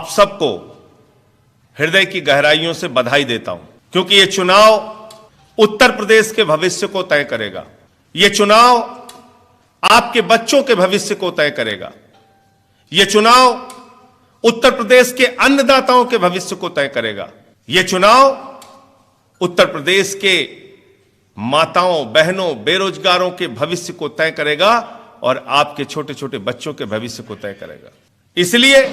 आप सबको हृदय की गहराइयों से बधाई देता हूं, क्योंकि यह चुनाव उत्तर प्रदेश के भविष्य को तय करेगा। यह चुनाव आपके बच्चों के भविष्य को तय करेगा। यह चुनाव उत्तर प्रदेश के अन्नदाताओं के भविष्य को तय करेगा। यह चुनाव उत्तर प्रदेश के माताओं, बहनों, बेरोजगारों के भविष्य को तय करेगा और आपके छोटे छोटे बच्चों के भविष्य को तय करेगा। इसलिए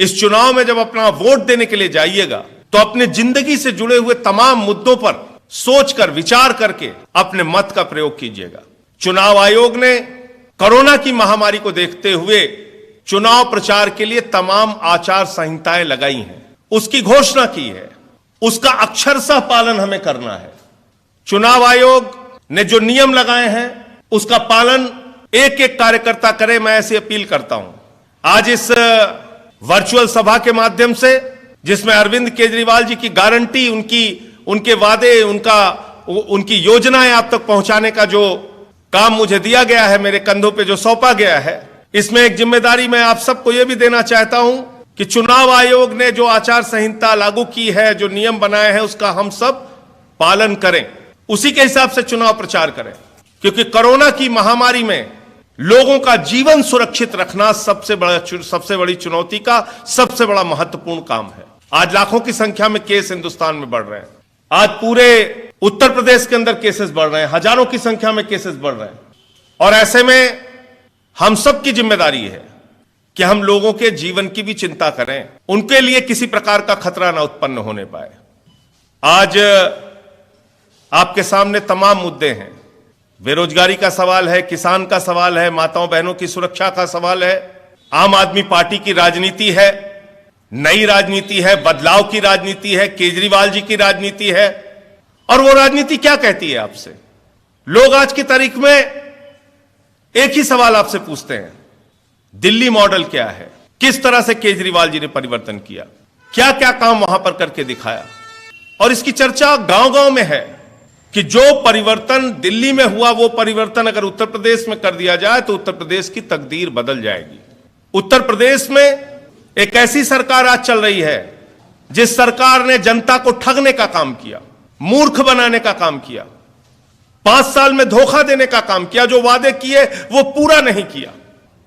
इस चुनाव में जब अपना वोट देने के लिए जाइएगा तो अपने जिंदगी से जुड़े हुए तमाम मुद्दों पर सोचकर, विचार करके अपने मत का प्रयोग कीजिएगा। चुनाव आयोग ने कोरोना की महामारी को देखते हुए चुनाव प्रचार के लिए तमाम आचार संहिताएं लगाई हैं, उसकी घोषणा की है, उसका अक्षरशः पालन हमें करना है। चुनाव आयोग ने जो नियम लगाए हैं उसका पालन एक एक कार्यकर्ता करे, मैं ऐसी अपील करता हूं। आज इस वर्चुअल सभा के माध्यम से, जिसमें अरविंद केजरीवाल जी की गारंटी, उनके वादे, उनकी योजनाएं आप तक पहुंचाने का जो काम मुझे दिया गया है, मेरे कंधों पे जो सौंपा गया है, इसमें एक जिम्मेदारी मैं आप सबको यह भी देना चाहता हूं कि चुनाव आयोग ने जो आचार संहिता लागू की है, जो नियम बनाए हैं, उसका हम सब पालन करें, उसी के हिसाब से चुनाव प्रचार करें। क्योंकि कोरोना की महामारी में लोगों का जीवन सुरक्षित रखना सबसे बड़ी चुनौती का सबसे बड़ा महत्वपूर्ण काम है। आज लाखों की संख्या में केस हिंदुस्तान में बढ़ रहे हैं। आज पूरे उत्तर प्रदेश के अंदर केसेस बढ़ रहे हैं, हजारों की संख्या में केसेस बढ़ रहे हैं। और ऐसे में हम सब की जिम्मेदारी है कि हम लोगों के जीवन की भी चिंता करें, उनके लिए किसी प्रकार का खतरा ना उत्पन्न होने पाए। आज आपके सामने तमाम मुद्दे हैं। बेरोजगारी का सवाल है, किसान का सवाल है, माताओं बहनों की सुरक्षा का सवाल है। आम आदमी पार्टी की राजनीति है, नई राजनीति है, बदलाव की राजनीति है, केजरीवाल जी की राजनीति है। और वो राजनीति क्या कहती है आपसे? लोग आज की तारीख में एक ही सवाल आपसे पूछते हैं, दिल्ली मॉडल क्या है? किस तरह से केजरीवाल जी ने परिवर्तन किया, क्या क्या काम वहां पर करके दिखाया? और इसकी चर्चा गांव गांव में है कि जो परिवर्तन दिल्ली में हुआ, वो परिवर्तन अगर उत्तर प्रदेश में कर दिया जाए तो उत्तर प्रदेश की तकदीर बदल जाएगी। उत्तर प्रदेश में एक ऐसी सरकार आज चल रही है जिस सरकार ने जनता को ठगने का काम किया, मूर्ख बनाने का काम किया, 5 साल में धोखा देने का काम किया, जो वादे किए वो पूरा नहीं किया।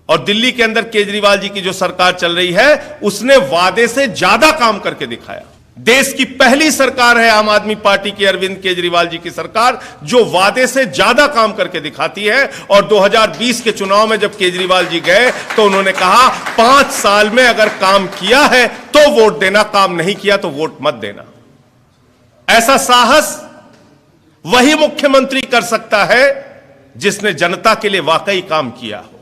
और दिल्ली के अंदर केजरीवाल जी की जो सरकार चल रही है, उसने वादे से ज्यादा काम करके दिखाया। देश की पहली सरकार है आम आदमी पार्टी की, अरविंद केजरीवाल जी की सरकार, जो वादे से ज्यादा काम करके दिखाती है। और 2020 के चुनाव में जब केजरीवाल जी गए तो उन्होंने कहा 5 साल में अगर काम किया है तो वोट देना, काम नहीं किया तो वोट मत देना। ऐसा साहस वही मुख्यमंत्री कर सकता है जिसने जनता के लिए वाकई काम किया हो।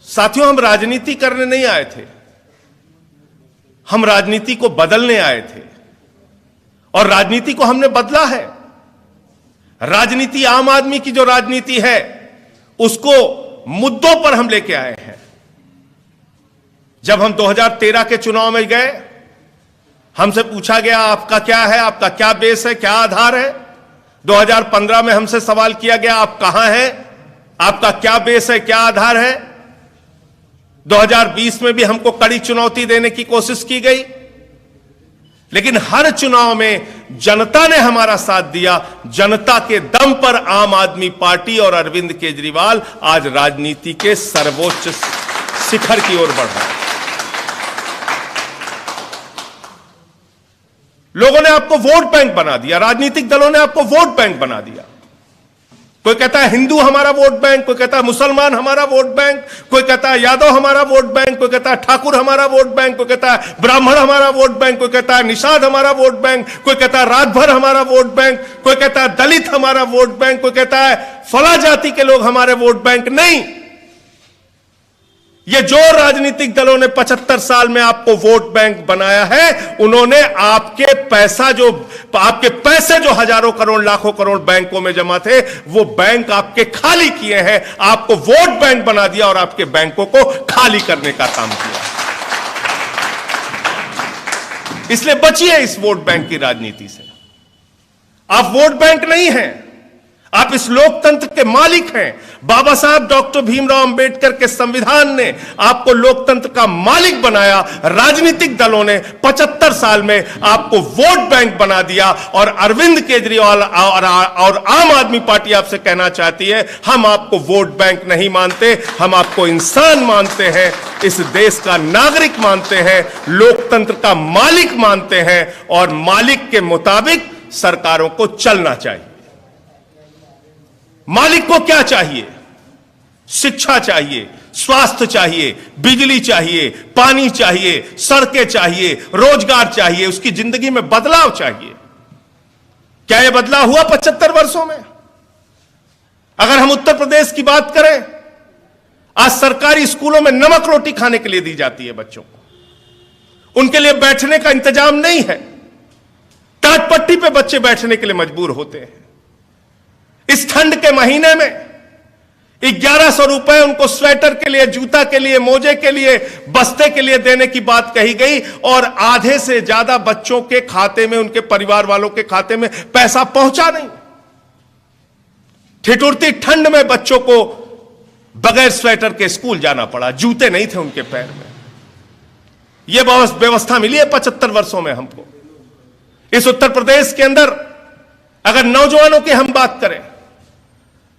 साथियों, हम राजनीति करने नहीं आए थे, हम राजनीति को बदलने आए थे और राजनीति को हमने बदला है। राजनीति, आम आदमी की जो राजनीति है, उसको मुद्दों पर हम लेके आए हैं। जब हम 2013 के चुनाव में गए, हमसे पूछा गया आपका क्या है, आपका क्या बेस है, क्या आधार है। 2015 में हमसे सवाल किया गया आप कहां हैं, आपका क्या बेस है, क्या आधार है। 2020 में भी हमको कड़ी चुनौती देने की कोशिश की गई, लेकिन हर चुनाव में जनता ने हमारा साथ दिया। जनता के दम पर आम आदमी पार्टी और अरविंद केजरीवाल आज राजनीति के सर्वोच्च शिखर की ओर बढ़ रहा है। लोगों ने आपको वोट बैंक बना दिया, राजनीतिक दलों ने आपको वोट बैंक बना दिया। कोई कहता है हिंदू हमारा वोट बैंक, कोई कहता है मुसलमान हमारा वोट बैंक, कोई कहता है यादव हमारा वोट बैंक, कोई कहता है ठाकुर हमारा वोट बैंक, कोई कहता है ब्राह्मण हमारा वोट बैंक, कोई कहता है निषाद हमारा वोट बैंक, कोई कहता है राजभर हमारा वोट बैंक, कोई कहता है दलित हमारा वोट बैंक, कोई कहता है फला जाति के लोग हमारे वोट बैंक। नहीं, ये जो राजनीतिक दलों ने 75 साल में आपको वोट बैंक बनाया है, उन्होंने आपके पैसे जो हजारों करोड़, लाखों करोड़ बैंकों में जमा थे, वो बैंक आपके खाली किए हैं, आपको वोट बैंक बना दिया और आपके बैंकों को खाली करने का काम किया। इसलिए बचिए इस वोट बैंक की राजनीति से। आप वोट बैंक नहीं हैं, आप इस लोकतंत्र के मालिक हैं। बाबा साहब डॉक्टर भीमराव अंबेडकर के संविधान ने आपको लोकतंत्र का मालिक बनाया। राजनीतिक दलों ने 75 साल में आपको वोट बैंक बना दिया। और अरविंद केजरीवाल और आम आदमी पार्टी आपसे कहना चाहती है, हम आपको वोट बैंक नहीं मानते, हम आपको इंसान मानते हैं, इस देश का नागरिक मानते हैं, लोकतंत्र का मालिक मानते हैं और मालिक के मुताबिक सरकारों को चलना चाहिए। मालिक को क्या चाहिए? शिक्षा चाहिए, स्वास्थ्य चाहिए, बिजली चाहिए, पानी चाहिए, सड़कें चाहिए, रोजगार चाहिए, उसकी जिंदगी में बदलाव चाहिए। क्या यह बदलाव हुआ 75 वर्षों में? अगर हम उत्तर प्रदेश की बात करें, आज सरकारी स्कूलों में नमक रोटी खाने के लिए दी जाती है बच्चों को, उनके लिए बैठने का इंतजाम नहीं है। टाट पट्टी पे बच्चे बैठने के लिए मजबूर होते हैं। इस ठंड के महीने में 1100 रुपए उनको स्वेटर के लिए, जूता के लिए, मोजे के लिए, बस्ते के लिए देने की बात कही गई और आधे से ज्यादा बच्चों के खाते में, उनके परिवार वालों के खाते में पैसा पहुंचा नहीं। ठिठुरती ठंड में बच्चों को बगैर स्वेटर के स्कूल जाना पड़ा, जूते नहीं थे उनके पैर में। यह व्यवस्था मिली है 75 वर्षों में हमको। इस उत्तर प्रदेश के अंदर अगर नौजवानों की हम बात करें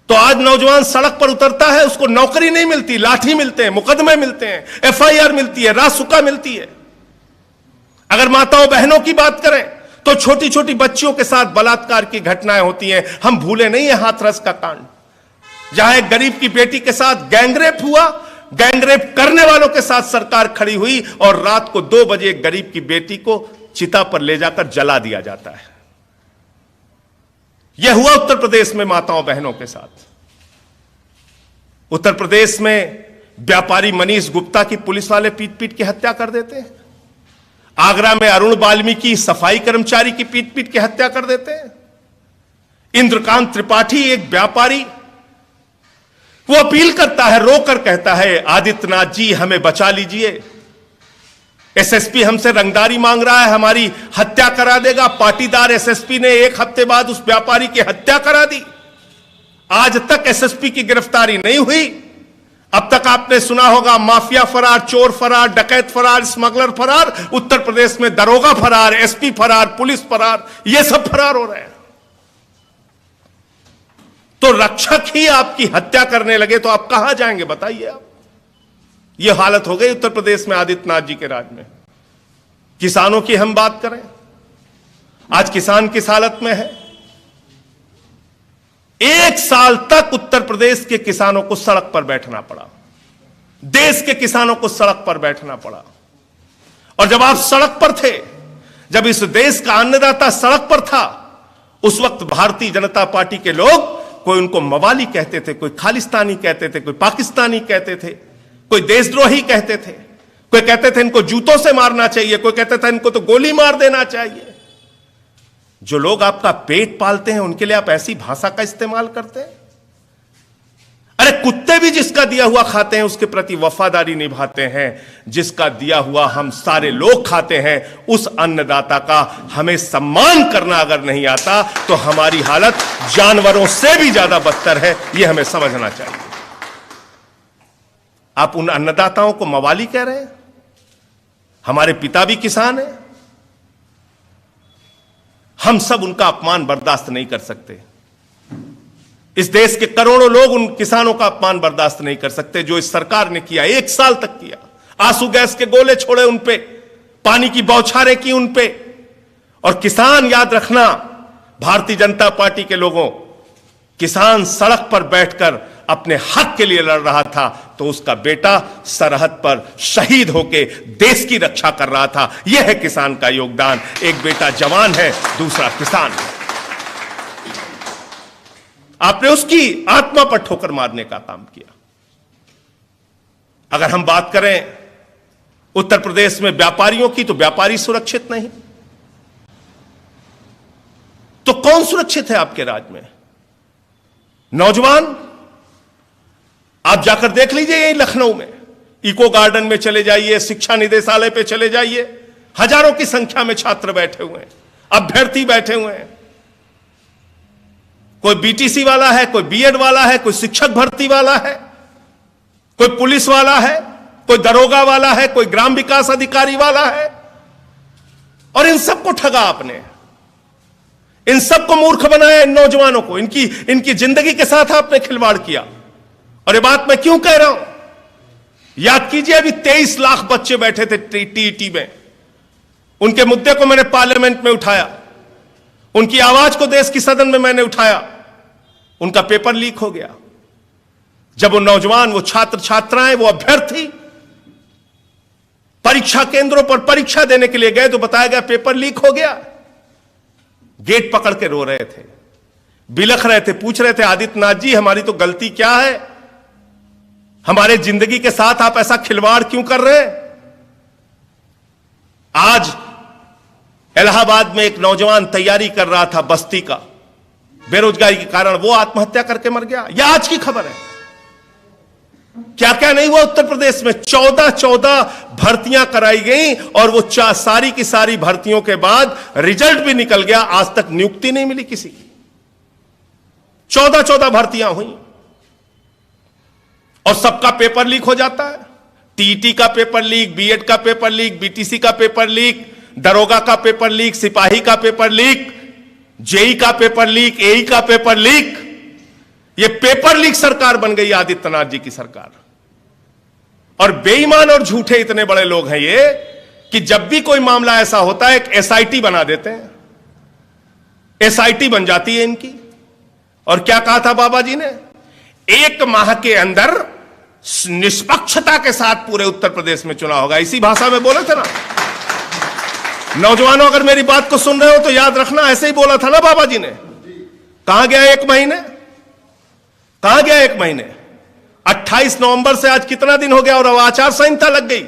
तो आज नौजवान सड़क पर उतरता है, उसको नौकरी नहीं मिलती, लाठी मिलते हैं, मुकदमे मिलते हैं, एफआईआर मिलती है, रासुका मिलती है। अगर माताओं बहनों की बात करें तो छोटी छोटी बच्चियों के साथ बलात्कार की घटनाएं होती हैं। हम भूले नहीं है हाथरस का कांड, जहां एक गरीब की बेटी के साथ गैंगरेप हुआ। गैंगरेप करने वालों के साथ सरकार खड़ी हुई और रात को 2 बजे एक गरीब की बेटी को चिता पर ले जाकर जला दिया जाता है। यह हुआ उत्तर प्रदेश में माताओं बहनों के साथ। उत्तर प्रदेश में व्यापारी मनीष गुप्ता की पुलिस वाले पीट पीट के हत्या कर देते हैं। आगरा में अरुण वाल्मीकि सफाई कर्मचारी की पीट पीट के हत्या कर देते हैं। इंद्रकांत त्रिपाठी एक व्यापारी, वो अपील करता है, रोकर कहता है, आदित्यनाथ जी हमें बचा लीजिए, एसएसपी हमसे रंगदारी मांग रहा है, हमारी हत्या करा देगा। पाटीदार एसएसपी ने 1 हफ्ते बाद उस व्यापारी की हत्या करा दी। आज तक एसएसपी की गिरफ्तारी नहीं हुई। अब तक आपने सुना होगा माफिया फरार, चोर फरार, डकैत फरार, स्मगलर फरार। उत्तर प्रदेश में दरोगा फरार, एसपी फरार, पुलिस फरार, ये सब फरार हो रहे हैं। तो रक्षक ही आपकी हत्या करने लगे तो आप कहां जाएंगे बताइए आप? यह हालत हो गई उत्तर प्रदेश में आदित्यनाथ जी के राज में। किसानों की हम बात करें, आज किसान किस हालत में है? 1 साल तक उत्तर प्रदेश के किसानों को सड़क पर बैठना पड़ा, देश के किसानों को सड़क पर बैठना पड़ा। और जब आप सड़क पर थे, जब इस देश का अन्नदाता सड़क पर था, उस वक्त भारतीय जनता पार्टी के लोग, कोई उनको मवाली कहते थे, कोई खालिस्तानी कहते थे, कोई पाकिस्तानी कहते थे, कोई देशद्रोही कहते थे, कोई कहते थे इनको जूतों से मारना चाहिए, कोई कहते था इनको तो गोली मार देना चाहिए। जो लोग आपका पेट पालते हैं उनके लिए आप ऐसी भाषा का इस्तेमाल करते हैं? अरे कुत्ते भी जिसका दिया हुआ खाते हैं उसके प्रति वफादारी निभाते हैं। जिसका दिया हुआ हम सारे लोग खाते हैं, उस अन्नदाता का हमें सम्मान करना अगर नहीं आता तो हमारी हालत जानवरों से भी ज्यादा बदतर है, यह हमें समझना चाहिए। आप उन अन्नदाताओं को मवाली कह रहे हैं? हमारे पिता भी किसान हैं। हम सब उनका अपमान बर्दाश्त नहीं कर सकते। इस देश के करोड़ों लोग उन किसानों का अपमान बर्दाश्त नहीं कर सकते जो इस सरकार ने किया, 1 साल तक किया। आंसू गैस के गोले छोड़े उन पे, पानी की बौछारें की उन पे। और किसान, याद रखना भारतीय जनता पार्टी के लोगों, किसान सड़क पर बैठकर अपने हक के लिए लड़ रहा था तो उसका बेटा सरहद पर शहीद होकर देश की रक्षा कर रहा था। यह है किसान का योगदान। एक बेटा जवान है, दूसरा किसान है। आपने उसकी आत्मा पर ठोकर मारने का काम किया। अगर हम बात करें उत्तर प्रदेश में व्यापारियों की, तो व्यापारी सुरक्षित नहीं। तो कौन सुरक्षित है आपके राज्य में? नौजवान, आप जाकर देख लीजिए, यही लखनऊ में इको गार्डन में चले जाइए, शिक्षा निदेशालय पे चले जाइए, हजारों की संख्या में छात्र बैठे हुए हैं, अभ्यर्थी बैठे हुए हैं। कोई बीटीसी वाला है, कोई बीएड वाला है, कोई शिक्षक भर्ती वाला है, कोई पुलिस वाला है, कोई दरोगा वाला है, कोई ग्राम विकास अधिकारी वाला है। और इन सबको ठगा आपने, इन सबको मूर्ख बनाया, इन नौजवानों को, इनकी जिंदगी के साथ आपने खिलवाड़ किया। और ये बात मैं क्यों कह रहा हूं, याद कीजिए अभी 23 लाख बच्चे बैठे थे टीईटी में, उनके मुद्दे को मैंने पार्लियामेंट में उठाया, उनकी आवाज को देश की सदन में मैंने उठाया, उनका पेपर लीक हो गया। जब वो नौजवान, वो छात्र छात्राएं, वो अभ्यर्थी परीक्षा केंद्रों पर परीक्षा देने के लिए गए तो बताया गया पेपर लीक हो गया। गेट पकड़ के रो रहे थे, बिलख रहे थे, पूछ रहे थे आदित्यनाथ जी हमारी तो गलती क्या है, हमारे जिंदगी के साथ आप ऐसा खिलवाड़ क्यों कर रहे हैं। आज इलाहाबाद में एक नौजवान तैयारी कर रहा था बस्ती का, बेरोजगारी के कारण वो आत्महत्या करके मर गया। यह आज की खबर है। क्या क्या नहीं हुआ उत्तर प्रदेश में, 14 भर्तियां कराई गई और वो सारी की सारी भर्तियों के बाद रिजल्ट भी निकल गया, आज तक नियुक्ति नहीं मिली किसी की। 14 भर्तियां हुई और सबका पेपर लीक हो जाता है। टीईटी का पेपर लीक, बीएड का पेपर लीक, बीटीसी का पेपर लीक, दरोगा का पेपर लीक, सिपाही का पेपर लीक, जेई का पेपर लीक, एई का पेपर लीक। ये पेपर लीक सरकार बन गई आदित्यनाथ जी की सरकार। और बेईमान और झूठे इतने बड़े लोग हैं ये कि जब भी कोई मामला ऐसा होता है एक एसआईटी बना देते हैं, एसआईटी बन जाती है इनकी। और क्या कहा था बाबा जी ने, 1 माह के अंदर निष्पक्षता के साथ पूरे उत्तर प्रदेश में चुनाव होगा, इसी भाषा में बोले थे ना। नौजवानों अगर मेरी बात को सुन रहे हो तो याद रखना, ऐसे ही बोला था ना बाबा जी ने। कहां गया 1 महीने, कहां गया 1 महीने। 28 नवंबर से आज कितना दिन हो गया और अब आचार संहिता लग गई।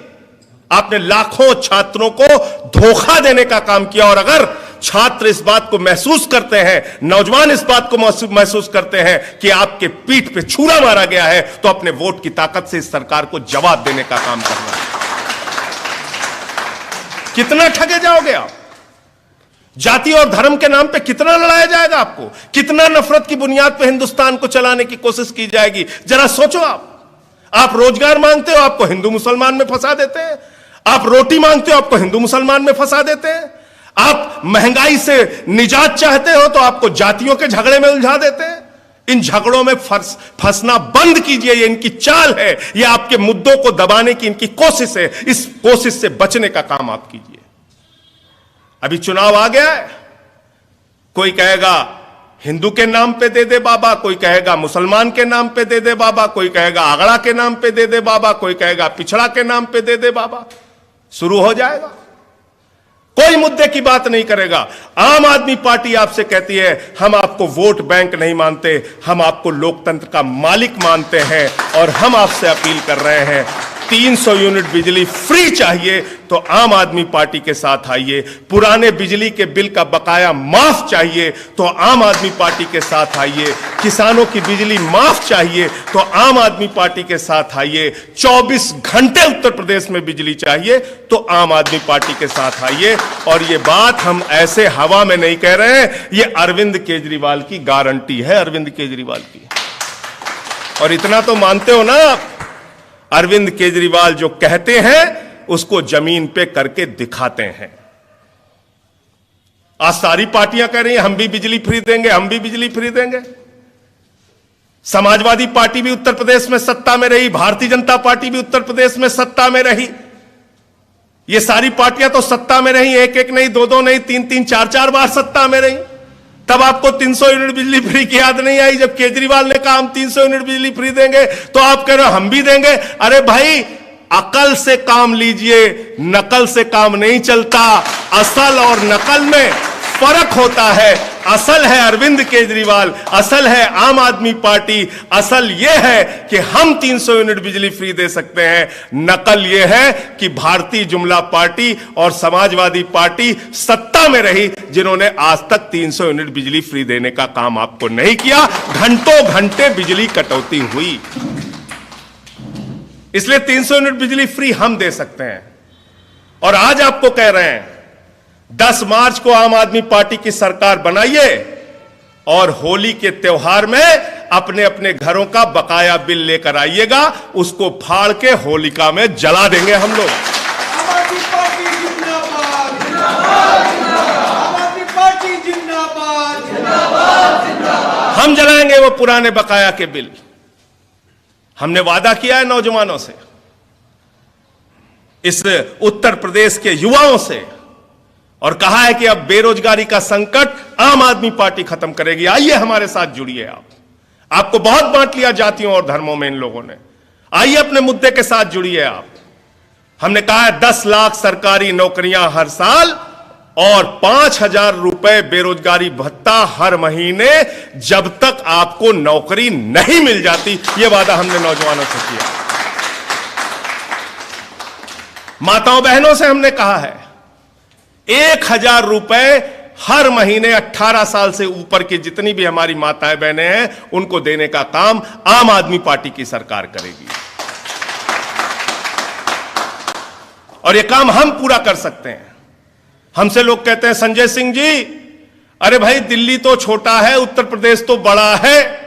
आपने लाखों छात्रों को धोखा देने का काम किया। और अगर छात्र इस बात को महसूस करते हैं, नौजवान इस बात को महसूस करते हैं कि आपके पीठ पे छुरा मारा गया है, तो अपने वोट की ताकत से इस सरकार को जवाब देने का काम करना है। कितना ठगे जाओगे आप, जाति और धर्म के नाम पे कितना लड़ाया जाएगा आपको, कितना नफरत की बुनियाद पे हिंदुस्तान को चलाने की कोशिश की जाएगी। जरा सोचो। आप रोजगार मांगते हो, आपको हिंदू मुसलमान में फंसा देते हैं। आप रोटी मांगते हो, आपको हिंदू मुसलमान में फंसा देते हैं। आप महंगाई से निजात चाहते हो तो आपको जातियों के झगड़े में उलझा देते हैं। इन झगड़ों में फंसना बंद कीजिए, ये इनकी चाल है, ये आपके मुद्दों को दबाने की इनकी कोशिश है। इस कोशिश से बचने का काम आप कीजिए। अभी चुनाव आ गया है, कोई कहेगा हिंदू के नाम पे दे दे बाबा, कोई कहेगा मुसलमान के नाम पे दे दे बाबा, कोई कहेगा आगड़ा के नाम पे दे दे बाबा, कोई कहेगा पिछड़ा के नाम पे दे दे बाबा। शुरू हो जाएगा, कोई मुद्दे की बात नहीं करेगा। आम आदमी पार्टी आपसे कहती है हम आपको वोट बैंक नहीं मानते, हम आपको लोकतंत्र का मालिक मानते हैं। और हम आपसे अपील कर रहे हैं, 300 यूनिट बिजली फ्री चाहिए तो आम आदमी पार्टी के साथ आइए। पुराने बिजली के बिल का बकाया माफ चाहिए तो आम आदमी पार्टी के साथ आइए। किसानों की बिजली माफ चाहिए तो आम आदमी पार्टी के साथ आइए। 24 घंटे उत्तर प्रदेश में बिजली चाहिए तो आम आदमी पार्टी के साथ आइए। और ये बात हम ऐसे हवा में नहीं कह रहे हैं, ये अरविंद केजरीवाल की गारंटी है, अरविंद केजरीवाल की। और इतना तो मानते हो ना, अरविंद केजरीवाल जो कहते हैं उसको जमीन पे करके दिखाते हैं। आज सारी पार्टियां कह रही हैं हम भी बिजली फ्री देंगे, हम भी बिजली फ्री देंगे। समाजवादी पार्टी भी उत्तर प्रदेश में सत्ता में रही, भारतीय जनता पार्टी भी उत्तर प्रदेश में सत्ता में रही। ये सारी पार्टियां तो सत्ता में रही, एक एक नहीं, दो दो नहीं, तीन तीन, चार चार बार सत्ता में रही। तब आपको 300 यूनिट बिजली फ्री की याद नहीं आई। जब केजरीवाल ने कहा हम 300 यूनिट बिजली फ्री देंगे तो आप कह रहे हो हम भी देंगे। अरे भाई, अकल से काम लीजिए, नकल से काम नहीं चलता। असल और नकल में फर्क होता है। असल है अरविंद केजरीवाल, असल है आम आदमी पार्टी, असल यह है कि हम 300 यूनिट बिजली फ्री दे सकते हैं। नकल यह है कि भारतीय जुमला पार्टी और समाजवादी पार्टी सत्ता में रही, जिन्होंने आज तक 300 यूनिट बिजली फ्री देने का काम आपको नहीं किया। घंटों घंटे बिजली कटौती हुई, इसलिए 300 यूनिट बिजली फ्री हम दे सकते हैं। और आज आपको कह रहे हैं 10 मार्च को आम आदमी पार्टी की सरकार बनाइए और होली के त्योहार में अपने अपने घरों का बकाया बिल लेकर आइएगा, उसको फाड़ के होलिका में जला देंगे हम लोग। आम आदमी पार्टी जिंदाबाद, जिंदाबाद, जिंदाबाद। आम आदमी पार्टी जिंदाबाद, जिंदाबाद, जिंदाबाद। हम जलाएंगे वो पुराने बकाया के बिल। हमने वादा किया है नौजवानों से, इस उत्तर प्रदेश के युवाओं से, और कहा है कि अब बेरोजगारी का संकट आम आदमी पार्टी खत्म करेगी। आइए हमारे साथ जुड़िए। आपको बहुत बांट लिया जातियों और धर्मों में इन लोगों ने। आइए अपने मुद्दे के साथ जुड़िए आप। हमने कहा है 10 लाख सरकारी नौकरियां हर साल और 5,000 रुपए बेरोजगारी भत्ता हर महीने, जब तक आपको नौकरी नहीं मिल जाती। यह वादा हमने नौजवानों से किया। माताओं बहनों से हमने कहा है 1,000 रुपए हर महीने 18 साल से ऊपर की जितनी भी हमारी माताएं बहनें हैं उनको देने का काम आम आदमी पार्टी की सरकार करेगी। और यह काम हम पूरा कर सकते हैं। हमसे लोग कहते हैं संजय सिंह जी, अरे भाई दिल्ली तो छोटा है, उत्तर प्रदेश तो बड़ा है।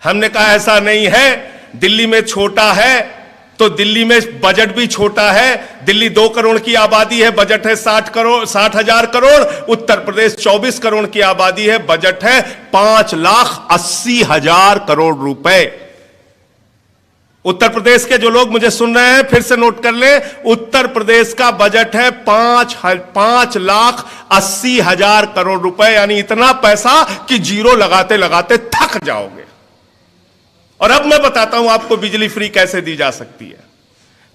हमने कहा ऐसा नहीं है। दिल्ली में छोटा है तो दिल्ली में बजट भी छोटा है। दिल्ली 2 करोड़ की आबादी है, बजट है 60,000 करोड़। उत्तर प्रदेश 24 करोड़ की आबादी है, बजट है 5,80,000 करोड़ रुपए। उत्तर प्रदेश के जो लोग मुझे सुन रहे हैं फिर से नोट कर लें, उत्तर प्रदेश का बजट है 5,80,000 करोड़ रुपए, यानी इतना पैसा कि जीरो लगाते लगाते थक जाओगे। और अब मैं बताता हूं आपको बिजली फ्री कैसे दी जा सकती है।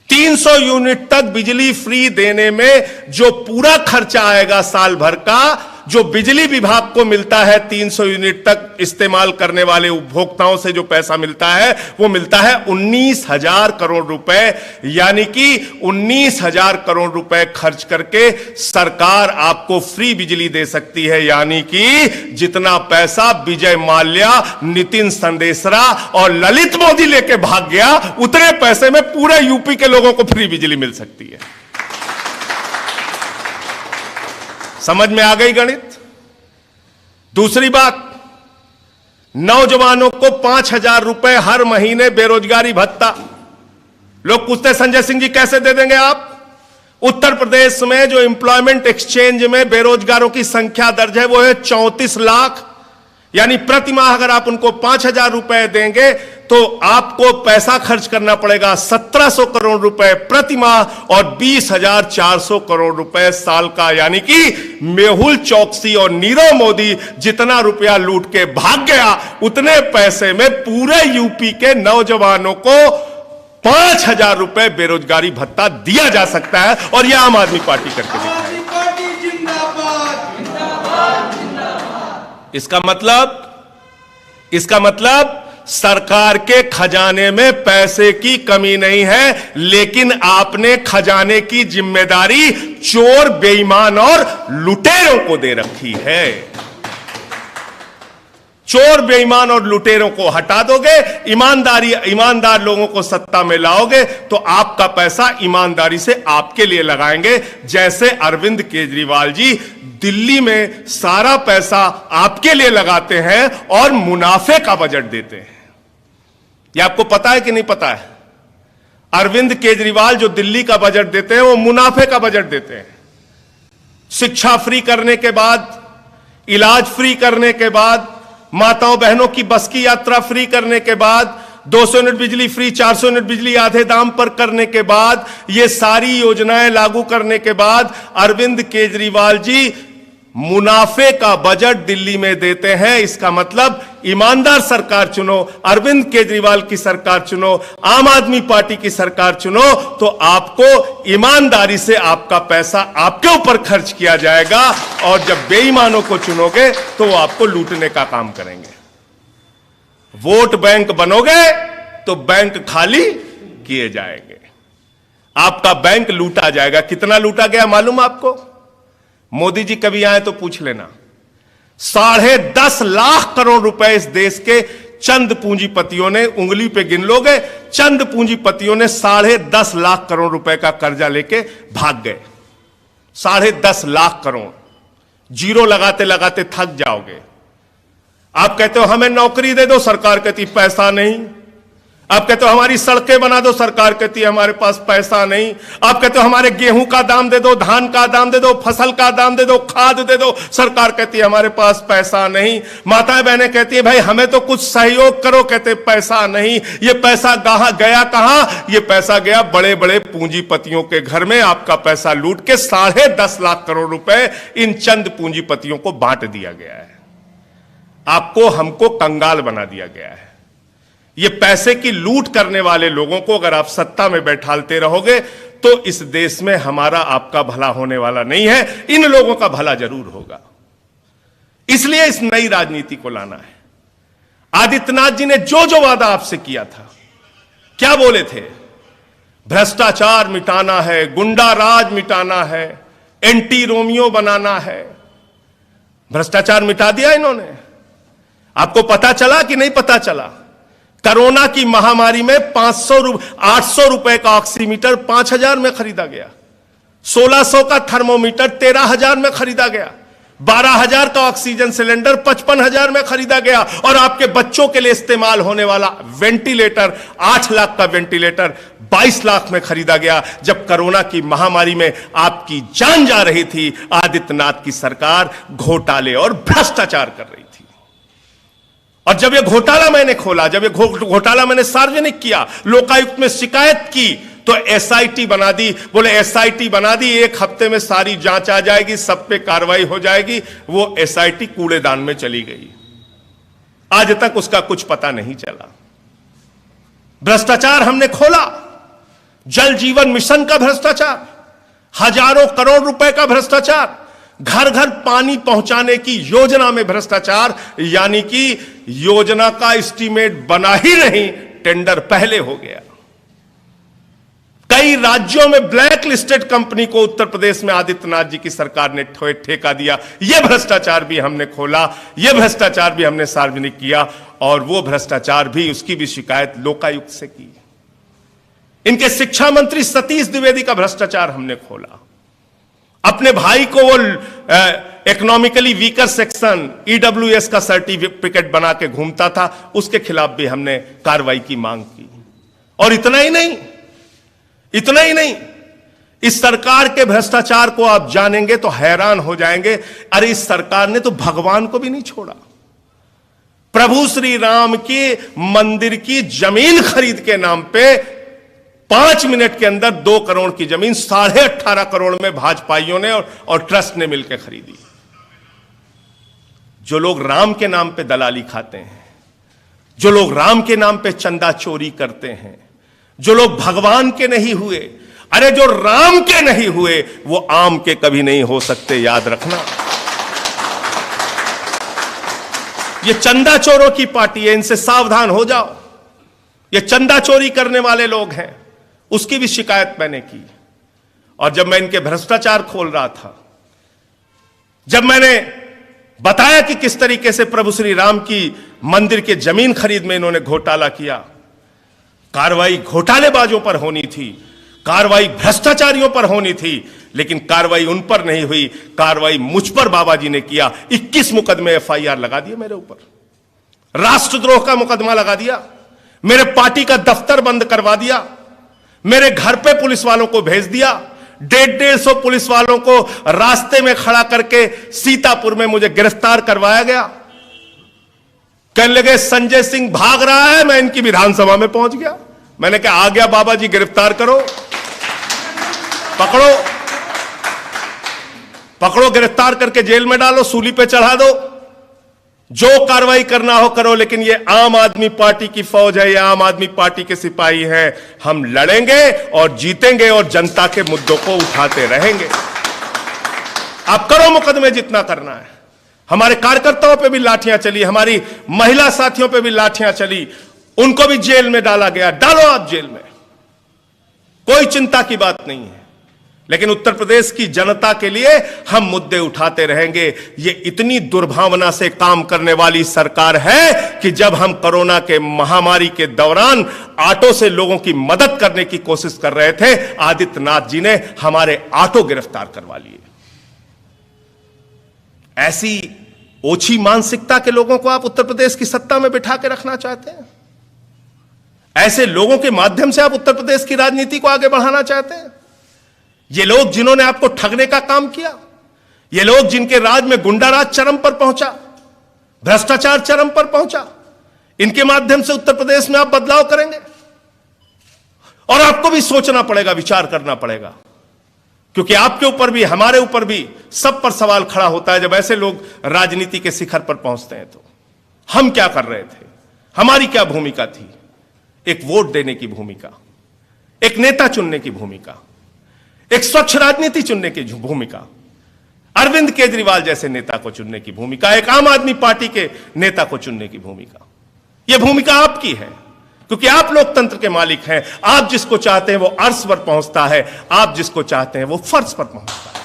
300 यूनिट तक बिजली फ्री देने में जो पूरा खर्चा आएगा साल भर का, जो बिजली विभाग को मिलता है 300 यूनिट तक इस्तेमाल करने वाले उपभोक्ताओं से जो पैसा मिलता है, वो मिलता है 19,000 करोड़ रुपए। यानी कि 19,000 करोड़ रुपए खर्च करके सरकार आपको फ्री बिजली दे सकती है। यानी कि जितना पैसा विजय माल्या, नितिन संदेशरा और ललित मोदी लेके भाग गया, उतने पैसे में पूरे यूपी के लोगों को फ्री बिजली मिल सकती है। समझ में आ गई गणित? दूसरी बात, नौजवानों को 5,000 रुपए हर महीने बेरोजगारी भत्ता। लोग पूछते हैं संजय सिंह जी कैसे दे देंगे आप? उत्तर प्रदेश में जो एम्प्लॉयमेंट एक्सचेंज में बेरोजगारों की संख्या दर्ज है वो है 34 लाख। यानी प्रति माह अगर आप उनको 5,000 रुपए देंगे तो आपको पैसा खर्च करना पड़ेगा 1,700 करोड़ रुपए प्रति माह और 20,400 करोड़ रुपए साल का। यानी कि मेहुल चौकसी और नीरव मोदी जितना रुपया लूट के भाग गया, उतने पैसे में पूरे यूपी के नौजवानों को 5,000 रुपए बेरोजगारी भत्ता दिया जा सकता है। और यह आम आदमी पार्टी करके दिखाएगी। इसका मतलब सरकार के खजाने में पैसे की कमी नहीं है, लेकिन आपने खजाने की जिम्मेदारी चोर, बेईमान और लुटेरों को दे रखी है। चोर, बेईमान और लुटेरों को हटा दोगे, ईमानदार लोगों को सत्ता में लाओगे तो आपका पैसा ईमानदारी से आपके लिए लगाएंगे। जैसे अरविंद केजरीवाल जी दिल्ली में सारा पैसा आपके लिए लगाते हैं और मुनाफे का बजट देते हैं। यह आपको पता है कि नहीं पता है? अरविंद केजरीवाल जो दिल्ली का बजट देते हैं वो मुनाफे का बजट देते हैं। शिक्षा फ्री करने के बाद, इलाज फ्री करने के बाद, माताओं बहनों की बस की यात्रा फ्री करने के बाद, 200 यूनिट बिजली फ्री, 400 यूनिट बिजली आधे दाम पर करने के बाद, ये सारी योजनाएं लागू करने के बाद अरविंद केजरीवाल जी मुनाफे का बजट दिल्ली में देते हैं। इसका मतलब ईमानदार सरकार चुनो, अरविंद केजरीवाल की सरकार चुनो, आम आदमी पार्टी की सरकार चुनो, तो आपको ईमानदारी से आपका पैसा आपके ऊपर खर्च किया जाएगा। और जब बेईमानों को चुनोगे तो वो आपको लूटने का काम करेंगे। वोट बैंक बनोगे तो बैंक खाली किए जाएंगे, आपका बैंक लूटा जाएगा। कितना लूटा गया मालूम आपको? मोदी जी कभी आए तो पूछ लेना। 10.5 लाख करोड़ रुपए इस देश के चंद पूंजीपतियों ने, उंगली पे गिन लोगे, चंद पूंजीपतियों ने 10.5 लाख करोड़ रुपए का कर्जा लेके भाग गए। 10.5 लाख करोड़। जीरो लगाते लगाते थक जाओगे। आप कहते हो हमें नौकरी दे दो, सरकार कहती पैसा नहीं। आप कहते हो हमारी सड़कें बना दो, सरकार कहती है हमारे पास पैसा नहीं। आप कहते हो हमारे गेहूं का दाम दे दो, धान का दाम दे दो, फसल का दाम दे दो, खाद दे दो, सरकार कहती है हमारे पास पैसा नहीं। माताएं बहनें कहती है भाई हमें तो कुछ सहयोग करो, कहते पैसा नहीं। ये पैसा गया कहां? ये पैसा गया बड़े बड़े पूंजीपतियों के घर में। आपका पैसा लूट के 10.5 लाख करोड़ रुपए इन चंद पूंजीपतियों को बांट दिया गया है। आपको हमको कंगाल बना दिया गया है। ये पैसे की लूट करने वाले लोगों को अगर आप सत्ता में बैठालते रहोगे तो इस देश में हमारा आपका भला होने वाला नहीं है, इन लोगों का भला जरूर होगा। इसलिए इस नई राजनीति को लाना है। आदित्यनाथ जी ने जो जो वादा आपसे किया था, क्या बोले थे? भ्रष्टाचार मिटाना है, गुंडा राज मिटाना है, एंटी रोमियो बनाना है। भ्रष्टाचार मिटा दिया इन्होंने। आपको पता चला कि नहीं पता चला? कोरोना की महामारी में 800 रुपए का ऑक्सीमीटर 5,000 में खरीदा गया। 1600 का थर्मोमीटर 13,000 में खरीदा गया। 12,000 का ऑक्सीजन सिलेंडर 55,000 में खरीदा गया। और आपके बच्चों के लिए इस्तेमाल होने वाला वेंटिलेटर, 8 लाख का वेंटिलेटर 22 लाख में खरीदा गया। जब कोरोना की महामारी में आपकी जान जा रही थी, आदित्यनाथ की सरकार घोटाले और भ्रष्टाचार कर रही थी। और जब ये घोटाला मैंने खोला, जब ये घोटाला मैंने सार्वजनिक किया, लोकायुक्त में शिकायत की, तो एसआईटी बना दी। बोले एसआईटी बना दी, 1 हफ्ते में सारी जांच आ जाएगी, सब पे कार्रवाई हो जाएगी। वो एसआईटी कूड़ेदान में चली गई। आज तक उसका कुछ पता नहीं चला। भ्रष्टाचार हमने खोला। जल जीवन मिशन का भ्रष्टाचार, हजारों करोड़ रुपए का भ्रष्टाचार, घर घर पानी पहुंचाने की योजना में भ्रष्टाचार, यानी कि योजना का एस्टीमेट बना ही नहीं, टेंडर पहले हो गया। कई राज्यों में ब्लैक लिस्टेड कंपनी को उत्तर प्रदेश में आदित्यनाथ जी की सरकार ने ठेका दिया। यह भ्रष्टाचार भी हमने खोला, यह भ्रष्टाचार भी हमने सार्वजनिक किया। और वो भ्रष्टाचार भी, उसकी भी शिकायत लोकायुक्त से की। इनके शिक्षा मंत्री सतीश द्विवेदी का भ्रष्टाचार हमने खोला। अपने भाई को वो इकोनॉमिकली वीकर सेक्शन ईडब्ल्यूएस का सर्टिफिकेट बना के घूमता था, उसके खिलाफ भी हमने कार्रवाई की मांग की। और इतना ही नहीं, इतना ही नहीं, इस सरकार के भ्रष्टाचार को आप जानेंगे तो हैरान हो जाएंगे। अरे इस सरकार ने तो भगवान को भी नहीं छोड़ा। प्रभु श्री राम के मंदिर की जमीन खरीद के नाम पे 5 मिनट के अंदर 2 करोड़ की जमीन 18.5 करोड़ में भाजपाइयों ने और ट्रस्ट ने मिलकर खरीदी। जो लोग राम के नाम पे दलाली खाते हैं, जो लोग राम के नाम पे चंदा चोरी करते हैं, जो लोग भगवान के नहीं हुए, अरे जो राम के नहीं हुए वो आम के कभी नहीं हो सकते, याद रखना। ये चंदा चोरों की पार्टी है, इनसे सावधान हो जाओ। ये चंदा चोरी करने वाले लोग हैं। उसकी भी शिकायत मैंने की। और जब मैं इनके भ्रष्टाचार खोल रहा था, जब मैंने बताया कि किस तरीके से प्रभु श्री राम की मंदिर के जमीन खरीद में इन्होंने घोटाला किया, कार्रवाई घोटालेबाजों पर होनी थी, कार्रवाई भ्रष्टाचारियों पर होनी थी, लेकिन कार्रवाई उन पर नहीं हुई, कार्रवाई मुझ पर बाबा जी ने किया। 21 मुकदमे एफआईआर लगा दिए मेरे ऊपर, राष्ट्रद्रोह का मुकदमा लगा दिया, मेरे पार्टी का दफ्तर बंद करवा दिया, मेरे घर पे पुलिस वालों को भेज दिया, 150 पुलिस वालों को रास्ते में खड़ा करके सीतापुर में मुझे गिरफ्तार करवाया गया। कहने लगे संजय सिंह भाग रहा है, मैं इनकी विधानसभा में पहुंच गया। मैंने कहा आ गया बाबा जी, गिरफ्तार करो, पकड़ो पकड़ो, गिरफ्तार करके जेल में डालो, सूली पे चढ़ा दो, जो कार्रवाई करना हो करो। लेकिन ये आम आदमी पार्टी की फौज है, ये आम आदमी पार्टी के सिपाही हैं। हम लड़ेंगे और जीतेंगे और जनता के मुद्दों को उठाते रहेंगे। आप करो मुकदमे जितना करना है। हमारे कार्यकर्ताओं पे भी लाठियां चली, हमारी महिला साथियों पे भी लाठियां चली, उनको भी जेल में डाला गया। डालो आप जेल में, कोई चिंता की बात नहीं है। लेकिन उत्तर प्रदेश की जनता के लिए हम मुद्दे उठाते रहेंगे। ये इतनी दुर्भावना से काम करने वाली सरकार है कि जब हम कोरोना के महामारी के दौरान ऑटो से लोगों की मदद करने की कोशिश कर रहे थे, आदित्यनाथ जी ने हमारे ऑटो गिरफ्तार करवा लिए। ऐसी ओछी मानसिकता के लोगों को आप उत्तर प्रदेश की सत्ता में बिठा के रखना चाहते हैं? ऐसे लोगों के माध्यम से आप उत्तर प्रदेश की राजनीति को आगे बढ़ाना चाहते हैं? ये लोग जिन्होंने आपको ठगने का काम किया, ये लोग जिनके राज में गुंडाराज चरम पर पहुंचा, भ्रष्टाचार चरम पर पहुंचा, इनके माध्यम से उत्तर प्रदेश में आप बदलाव करेंगे? और आपको भी सोचना पड़ेगा, विचार करना पड़ेगा, क्योंकि आपके ऊपर भी, हमारे ऊपर भी, सब पर सवाल खड़ा होता है जब ऐसे लोग राजनीति के शिखर पर पहुंचते हैं। तो हम क्या कर रहे थे? हमारी क्या भूमिका थी? एक वोट देने की भूमिका, एक नेता चुनने की भूमिका, एक स्वच्छ राजनीति चुनने की भूमिका, अरविंद केजरीवाल जैसे नेता को चुनने की भूमिका, एक आम आदमी पार्टी के नेता को चुनने की भूमिका। यह भूमिका आपकी है, क्योंकि आप लोकतंत्र के मालिक हैं। आप जिसको चाहते हैं वो अर्श पर पहुंचता है, आप जिसको चाहते हैं वो फर्श पर पहुंचता है।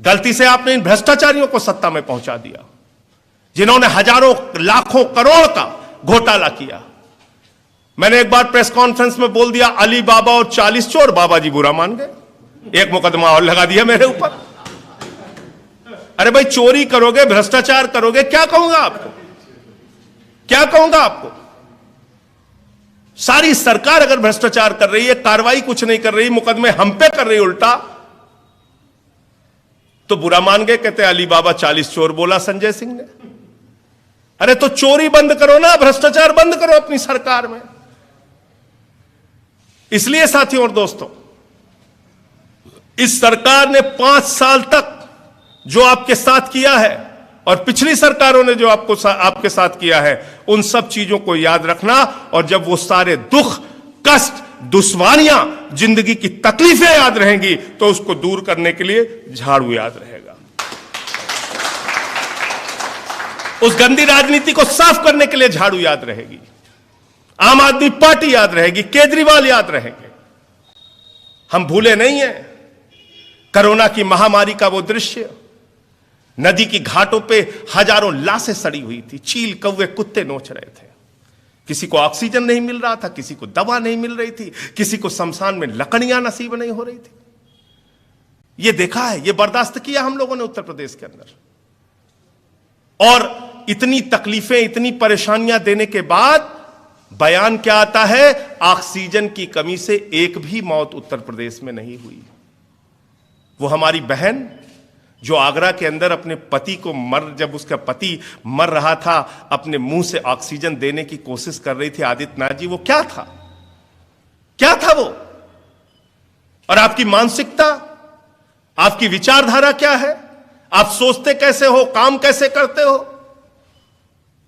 गलती से आपने इन भ्रष्टाचारियों को सत्ता में पहुंचा दिया, जिन्होंने हजारों लाखों करोड़ का घोटाला किया। मैंने एक बार प्रेस कॉन्फ्रेंस में बोल दिया, अली बाबा और 40 चोर, बाबा जी बुरा मान गए, एक मुकदमा और लगा दिया मेरे ऊपर। अरे भाई, चोरी करोगे, भ्रष्टाचार करोगे, क्या कहूंगा आपको? क्या कहूंगा आपको? सारी सरकार अगर भ्रष्टाचार कर रही है, कार्रवाई कुछ नहीं कर रही, मुकदमे हम पे कर रही उल्टा, तो बुरा मान गए। कहते अली बाबा 40 चोर बोला संजय सिंह ने। अरे तो चोरी बंद करो ना, भ्रष्टाचार बंद करो अपनी सरकार में। इसलिए साथियों और दोस्तों, इस सरकार ने 5 साल तक जो आपके साथ किया है और पिछली सरकारों ने जो आपके साथ किया है, उन सब चीजों को याद रखना। और जब वो सारे दुख, कष्ट, दुश्वारियां, जिंदगी की तकलीफें याद रहेंगी, तो उसको दूर करने के लिए झाड़ू याद रहेगा। उस गंदी राजनीति को साफ करने के लिए झाड़ू याद रहेगी, आम आदमी पार्टी याद रहेगी, केजरीवाल याद रहेंगे। हम भूले नहीं हैं कोरोना की महामारी का वो दृश्य। नदी की घाटों पे हजारों लाशें सड़ी हुई थी, चील, कौवे, कुत्ते नोच रहे थे। किसी को ऑक्सीजन नहीं मिल रहा था, किसी को दवा नहीं मिल रही थी, किसी को शमशान में लकड़ियां नसीब नहीं हो रही थी। ये देखा है, ये बर्दाश्त किया हम लोगों ने उत्तर प्रदेश के अंदर। और इतनी तकलीफें, इतनी परेशानियां देने के बाद बयान क्या आता है? ऑक्सीजन की कमी से एक भी मौत उत्तर प्रदेश में नहीं हुई। वो हमारी बहन जो आगरा के अंदर अपने पति को जब उसका पति मर रहा था, अपने मुंह से ऑक्सीजन देने की कोशिश कर रही थी, आदित्यनाथ जी, वो क्या था? क्या था वो? और आपकी मानसिकता, आपकी विचारधारा क्या है? आप सोचते कैसे हो, काम कैसे करते हो?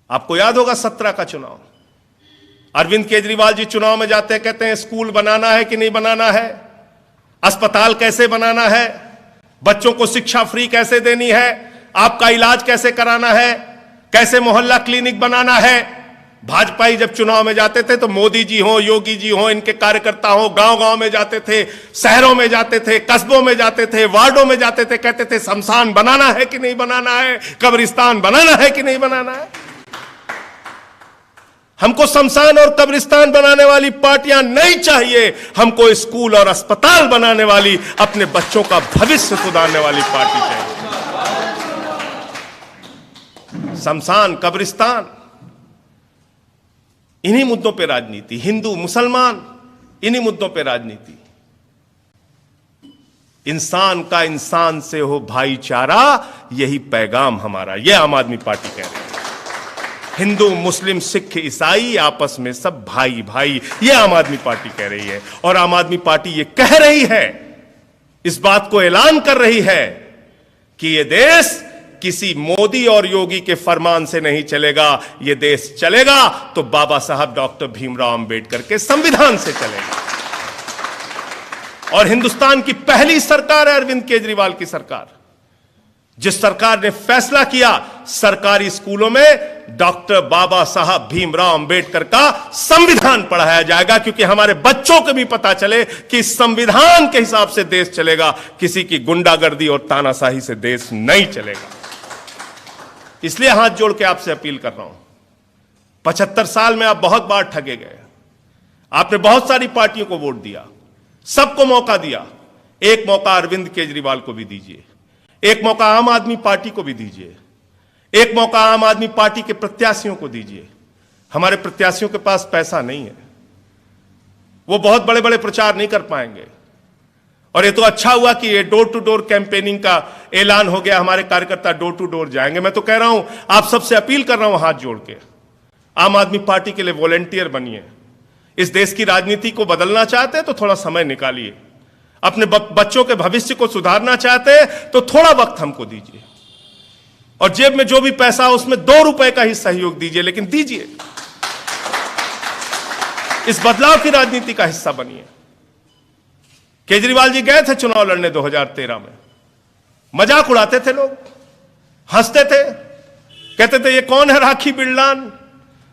आपको याद होगा 17 का चुनाव, अरविंद केजरीवाल जी चुनाव में जाते हैं, कहते हैं स्कूल बनाना है कि नहीं बनाना है, अस्पताल कैसे बनाना है, बच्चों को शिक्षा फ्री कैसे देनी है, आपका इलाज कैसे कराना है, कैसे मोहल्ला क्लिनिक बनाना है। भाजपाई जब चुनाव में जाते थे तो मोदी जी हो, योगी जी हो, इनके कार्यकर्ता हो, गांव गांव में जाते थे, शहरों में जाते थे, कस्बों में जाते थे, वार्डों में जाते थे, कहते थे शमशान बनाना है कि नहीं बनाना है, कब्रिस्तान बनाना है कि नहीं बनाना है। हमको शमशान और कब्रिस्तान बनाने वाली पार्टियां नहीं चाहिए, हमको स्कूल और अस्पताल बनाने वाली, अपने बच्चों का भविष्य सुधारने वाली पार्टी चाहिए। शमशान, कब्रिस्तान, इन्हीं मुद्दों पे राजनीति, हिंदू मुसलमान, इन्हीं मुद्दों पे राजनीति। इंसान का इंसान से हो भाईचारा, यही पैगाम हमारा, यह आम आदमी पार्टी कह रही है। हिंदू, मुस्लिम, सिख, ईसाई आपस में सब भाई भाई, यह आम आदमी पार्टी कह रही है। और आम आदमी पार्टी यह कह रही है, इस बात को ऐलान कर रही है कि यह देश किसी मोदी और योगी के फरमान से नहीं चलेगा, यह देश चलेगा तो बाबा साहब डॉक्टर भीमराव अंबेडकर के संविधान से चलेगा। और हिंदुस्तान की पहली सरकार है अरविंद केजरीवाल की सरकार, जिस सरकार ने फैसला किया सरकारी स्कूलों में डॉक्टर बाबा साहब भीमराव अंबेडकर का संविधान पढ़ाया जाएगा, क्योंकि हमारे बच्चों को भी पता चले कि संविधान के हिसाब से देश चलेगा, किसी की गुंडागर्दी और तानाशाही से देश नहीं चलेगा। इसलिए हाथ जोड़ के आपसे अपील कर रहा हूं, 75 साल में आप बहुत बार ठगे गए, आपने बहुत सारी पार्टियों को वोट दिया, सबको मौका दिया, एक मौका अरविंद केजरीवाल को भी दीजिए, एक मौका आम आदमी पार्टी को भी दीजिए, एक मौका आम आदमी पार्टी के प्रत्याशियों को दीजिए। हमारे प्रत्याशियों के पास पैसा नहीं है, वो बहुत बड़े बड़े प्रचार नहीं कर पाएंगे। और ये तो अच्छा हुआ कि ये डोर टू डोर कैंपेनिंग का ऐलान हो गया, हमारे कार्यकर्ता डोर टू डोर जाएंगे। मैं तो कह रहा हूं, आप सबसे अपील कर रहा हूं हाथ जोड़ के, आम आदमी पार्टी के लिए वॉलेंटियर बनिए। इस देश की राजनीति को बदलना चाहते हैं तो थोड़ा समय निकालिए, अपने बच्चों के भविष्य को सुधारना चाहते हैं तो थोड़ा वक्त हमको दीजिए, और जेब में जो भी पैसा हो उसमें 2 रुपए का ही सहयोग दीजिए, लेकिन दीजिए। इस बदलाव की राजनीति का हिस्सा बनिए। केजरीवाल जी गए थे चुनाव लड़ने 2013 में, मजाक उड़ाते थे लोग, हंसते थे, कहते थे ये कौन है राखी बिरलान,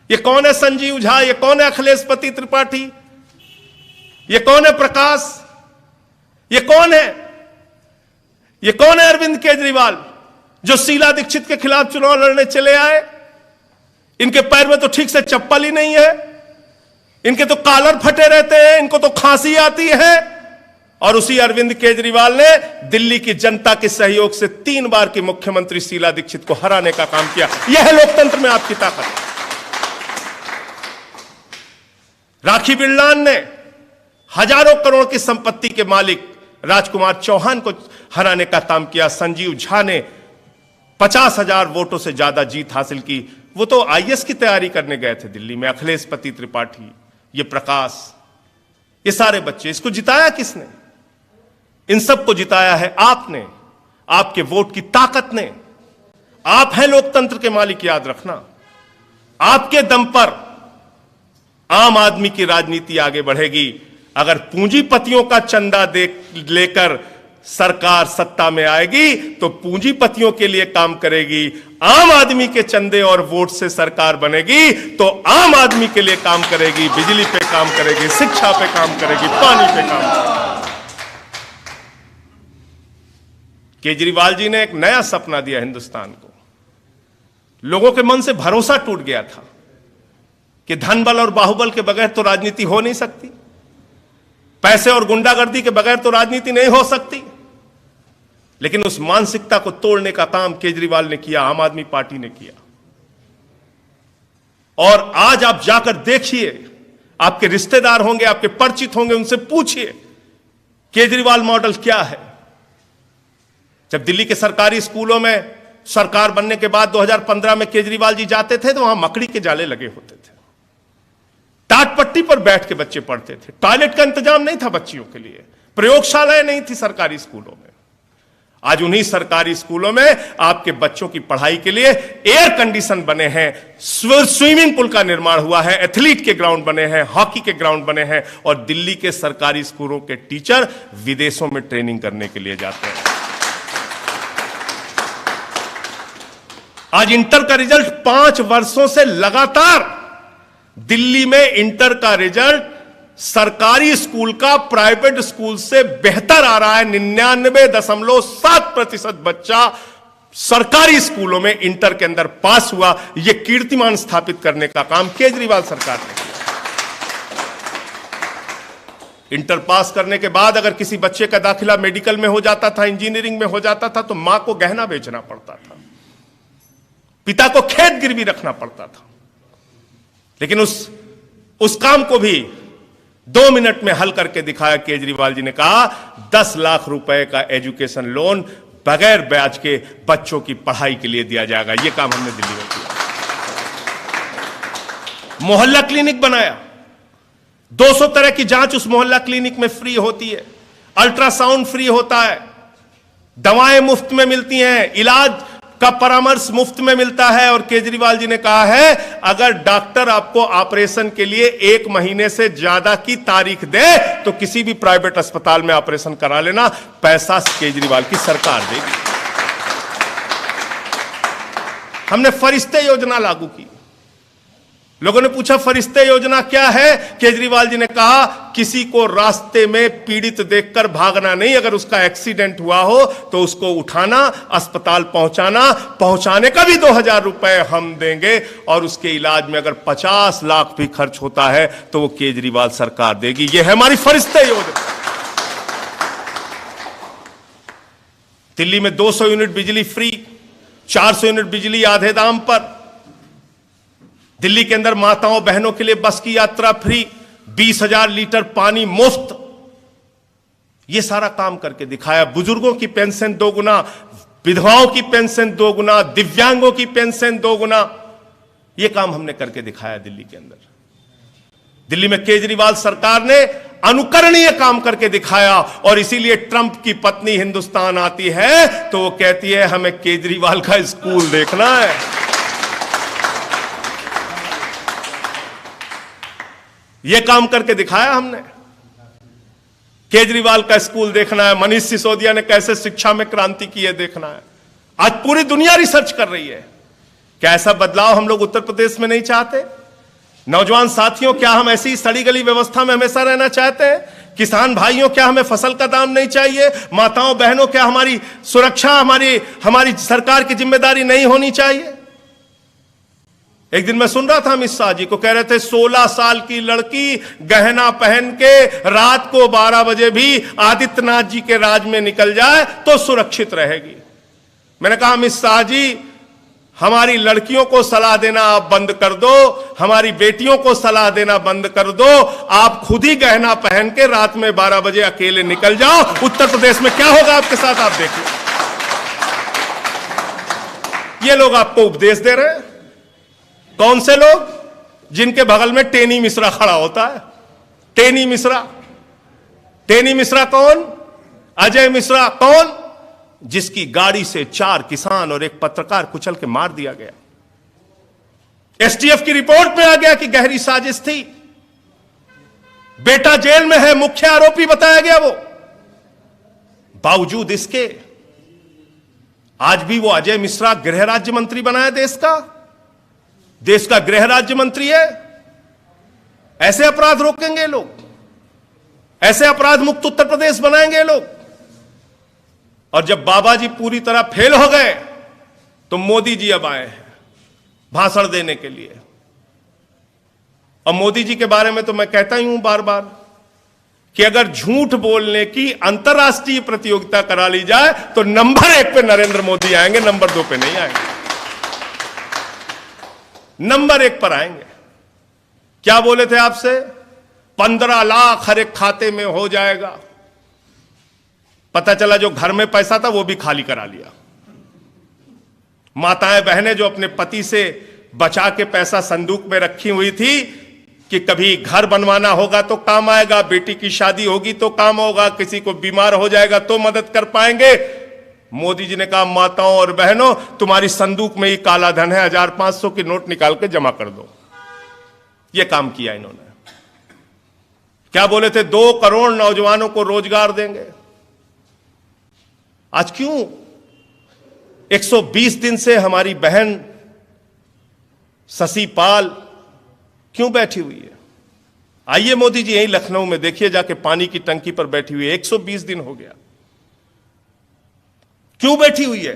ये कौन है संजीव झा, ये कौन है अखिलेश त्रिपाठी, ये कौन है प्रकाश, ये कौन है, ये कौन है अरविंद केजरीवाल जो शीला दीक्षित के खिलाफ चुनाव लड़ने चले आए। इनके पैर में तो ठीक से चप्पल ही नहीं है, इनके तो कॉलर फटे रहते हैं, इनको तो खांसी आती है। और उसी अरविंद केजरीवाल ने दिल्ली की जनता के सहयोग से 3 बार की मुख्यमंत्री शीला दीक्षित को हराने का काम किया। यह है लोकतंत्र में आपकी ताकत। राखी बिरलान ने हजारों करोड़ की संपत्ति के मालिक राजकुमार चौहान को हराने का काम किया। संजीव झा ने 50,000 वोटों से ज्यादा जीत हासिल की, वो तो आईएएस की तैयारी करने गए थे दिल्ली में। अखिलेश त्रिपाठी, ये प्रकाश, ये सारे बच्चे, इसको जिताया किसने? इन सबको जिताया है आपने, आपके वोट की ताकत ने। आप हैं लोकतंत्र के मालिक, याद रखना। आपके दम पर आम आदमी की राजनीति आगे बढ़ेगी। अगर पूंजीपतियों का चंदा लेकर सरकार सत्ता में आएगी तो पूंजीपतियों के लिए काम करेगी। आम आदमी के चंदे और वोट से सरकार बनेगी तो आम आदमी के लिए काम करेगी, बिजली पे काम करेगी, शिक्षा पे काम करेगी, पानी पे काम करेगी। केजरीवाल जी ने एक नया सपना दिया हिंदुस्तान को। लोगों के मन से भरोसा टूट गया था कि धन बल और बाहुबल के बगैर तो राजनीति हो नहीं सकती, पैसे और गुंडागर्दी के बगैर तो राजनीति नहीं हो सकती। लेकिन उस मानसिकता को तोड़ने का काम केजरीवाल ने किया, आम आदमी पार्टी ने किया। और आज आप जाकर देखिए, आपके रिश्तेदार होंगे, आपके परिचित होंगे, उनसे पूछिए केजरीवाल मॉडल क्या है। जब दिल्ली के सरकारी स्कूलों में सरकार बनने के बाद 2015 में केजरीवाल जी जाते थे तो वहां मकड़ी के जाले लगे होते थे, टाट पट्टी पर बैठ के बच्चे पढ़ते थे, टॉयलेट का इंतजाम नहीं था बच्चियों के लिए, प्रयोगशालाएं नहीं थी सरकारी स्कूलों में। आज उन्हीं सरकारी स्कूलों में आपके बच्चों की पढ़ाई के लिए एयर कंडीशन बने हैं, स्विमिंग पूल का निर्माण हुआ है, एथलीट के ग्राउंड बने हैं, हॉकी के ग्राउंड बने हैं, और दिल्ली के सरकारी स्कूलों के टीचर विदेशों में ट्रेनिंग करने के लिए जाते हैं। आज इंटर का रिजल्ट 5 वर्षों से लगातार दिल्ली में इंटर का रिजल्ट सरकारी स्कूल का प्राइवेट स्कूल से बेहतर आ रहा है। 99.7% बच्चा सरकारी स्कूलों में इंटर के अंदर पास हुआ। यह कीर्तिमान स्थापित करने का काम केजरीवाल सरकार ने किया। इंटर पास करने के बाद अगर किसी बच्चे का दाखिला मेडिकल में हो जाता था, इंजीनियरिंग में हो जाता था, तो मां को गहना बेचना पड़ता था, पिता को खेत गिरवी रखना पड़ता था। लेकिन उस काम को भी 2 मिनट में हल करके दिखाया केजरीवाल जी ने। कहा 10 लाख रुपए का एजुकेशन लोन बगैर ब्याज के बच्चों की पढ़ाई के लिए दिया जाएगा। यह काम हमने दिल्ली में किया। मोहल्ला क्लिनिक बनाया, 200 तरह की जांच उस मोहल्ला क्लिनिक में फ्री होती है, अल्ट्रासाउंड फ्री होता है, दवाएं मुफ्त में मिलती हैं, इलाज का परामर्श मुफ्त में मिलता है। और केजरीवाल जी ने कहा है अगर डॉक्टर आपको ऑपरेशन के लिए 1 महीने से ज्यादा की तारीख दे तो किसी भी प्राइवेट अस्पताल में ऑपरेशन करा लेना, पैसा केजरीवाल की सरकार देगी। हमने फरिश्ते योजना लागू की। लोगों ने पूछा फरिश्ते योजना क्या है? केजरीवाल जी ने कहा किसी को रास्ते में पीड़ित देखकर भागना नहीं, अगर उसका एक्सीडेंट हुआ हो तो उसको उठाना, अस्पताल पहुंचाने का भी 2000 रुपए हम देंगे, और उसके इलाज में अगर 50 लाख भी खर्च होता है तो वो केजरीवाल सरकार देगी। ये है हमारी फरिश्ते योजना। दिल्ली में 200 यूनिट बिजली फ्री, 400 यूनिट बिजली आधे दाम पर। दिल्ली के अंदर माताओं बहनों के लिए बस की यात्रा फ्री, 20,000 लीटर पानी मुफ्त। यह सारा काम करके दिखाया। बुजुर्गों की पेंशन 2 गुना, विधवाओं की पेंशन 2 गुना, दिव्यांगों की पेंशन 2 गुना। यह काम हमने करके दिखाया दिल्ली के अंदर। दिल्ली में केजरीवाल सरकार ने अनुकरणीय काम करके दिखाया, और इसीलिए ट्रंप की पत्नी हिंदुस्तान आती है तो वो कहती है हमें केजरीवाल का स्कूल देखना है। यह काम करके दिखाया हमने। केजरीवाल का स्कूल देखना है, मनीष सिसोदिया ने कैसे शिक्षा में क्रांति की है देखना है। आज पूरी दुनिया रिसर्च कर रही है। क्या ऐसा बदलाव हम लोग उत्तर प्रदेश में नहीं चाहते? नौजवान साथियों, क्या हम ऐसी सड़ी गली व्यवस्था में हमेशा रहना चाहते हैं? किसान भाइयों, क्या हमें फसल का दाम नहीं चाहिए? माताओं बहनों, क्या हमारी सुरक्षा हमारी सरकार की जिम्मेदारी नहीं होनी चाहिए? एक दिन मैं सुन रहा था अमित शाह जी को, कह रहे थे 16 साल की लड़की गहना पहन के रात को 12 बजे भी आदित्यनाथ जी के राज में निकल जाए तो सुरक्षित रहेगी। मैंने कहा अमित शाह जी, हमारी लड़कियों को सलाह देना आप बंद कर दो, हमारी बेटियों को सलाह देना बंद कर दो। आप खुद ही गहना पहन के रात में 12 बजे अकेले निकल जाओ। उत्तर प्रदेश में क्या होगा आपके साथ, आप देखिए। ये लोग आपको उपदेश दे रहे हैं। कौन से लोग? जिनके बगल में टेनी मिश्रा खड़ा होता है। टेनी मिश्रा कौन? अजय मिश्रा कौन? जिसकी गाड़ी से 4 किसान और 1 पत्रकार कुचल के मार दिया गया। एसटीएफ की रिपोर्ट में आ गया कि गहरी साजिश थी। बेटा जेल में है, मुख्य आरोपी बताया गया वो। बावजूद इसके आज भी वो अजय मिश्रा गृह राज्य मंत्री बनाया देश का गृह राज्य मंत्री है। ऐसे अपराध रोकेंगे लोग? ऐसे अपराध मुक्त उत्तर प्रदेश बनाएंगे लोग? और जब बाबा जी पूरी तरह फेल हो गए तो मोदी जी अब आए हैं भाषण देने के लिए। और मोदी जी के बारे में तो मैं कहता ही हूं बार बार कि अगर झूठ बोलने की अंतर्राष्ट्रीय प्रतियोगिता करा ली जाए तो नंबर 1 पे नरेंद्र मोदी आएंगे, नंबर 2 पे नहीं आएंगे। नंबर 1 पर आएंगे। क्या बोले थे आपसे? 15 लाख हर एक खाते में हो जाएगा। पता चला जो घर में पैसा था वो भी खाली करा लिया। माताएं बहनें जो अपने पति से बचा के पैसा संदूक में रखी हुई थी कि कभी घर बनवाना होगा तो काम आएगा, बेटी की शादी होगी तो काम होगा, किसी को बीमार हो जाएगा तो मदद कर पाएंगे, मोदी जी ने कहा माताओं और बहनों तुम्हारी संदूक में ही काला धन है, 1500 की नोट निकाल के जमा कर दो। यह काम किया इन्होंने। क्या बोले थे? 2 करोड़ नौजवानों को रोजगार देंगे। आज क्यों 120 दिन से हमारी बहन शशि पाल क्यों बैठी हुई है? आइए मोदी जी यहीं लखनऊ में देखिए, जाके पानी की टंकी पर बैठी हुई है। 120 दिन हो गया। क्यों बैठी हुई है?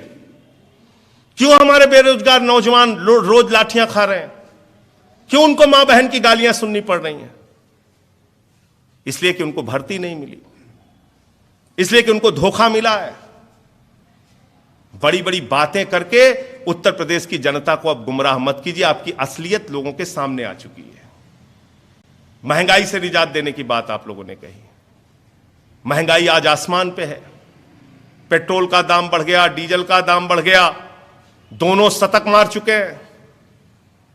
क्यों हमारे बेरोजगार नौजवान रोज लाठियां खा रहे हैं? क्यों उनको मां बहन की गालियां सुननी पड़ रही हैं? इसलिए कि उनको भर्ती नहीं मिली, इसलिए कि उनको धोखा मिला है। बड़ी बड़ी बातें करके उत्तर प्रदेश की जनता को अब गुमराह मत कीजिए। आपकी असलियत लोगों के सामने आ चुकी है। महंगाई से निजात देने की बात आप लोगों ने कही। महंगाई आज आसमान पे है। पेट्रोल का दाम बढ़ गया, डीजल का दाम बढ़ गया, दोनों शतक मार चुके हैं,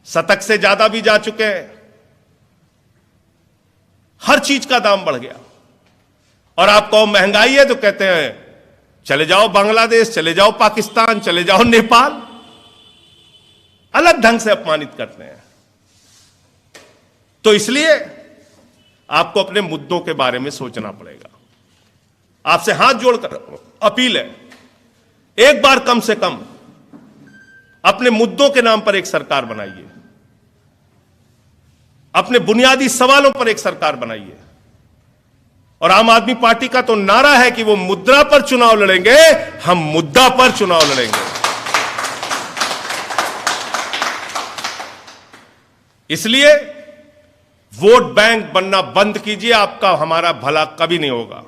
शतक से ज्यादा भी जा चुके हैं। हर चीज का दाम बढ़ गया। और आप कहो महंगाई है तो कहते हैं चले जाओ बांग्लादेश, चले जाओ पाकिस्तान, चले जाओ नेपाल। अलग ढंग से अपमानित करते हैं। तो इसलिए आपको अपने मुद्दों के बारे में सोचना पड़ेगा। आपसे हाथ जोड़कर अपील है, एक बार कम से कम अपने मुद्दों के नाम पर एक सरकार बनाइए। अपने बुनियादी सवालों पर एक सरकार बनाइए। और आम आदमी पार्टी का तो नारा है कि वो मुद्रा पर चुनाव लड़ेंगे, हम मुद्दा पर चुनाव लड़ेंगे। इसलिए वोट बैंक बनना बंद कीजिए, आपका हमारा भला कभी नहीं होगा।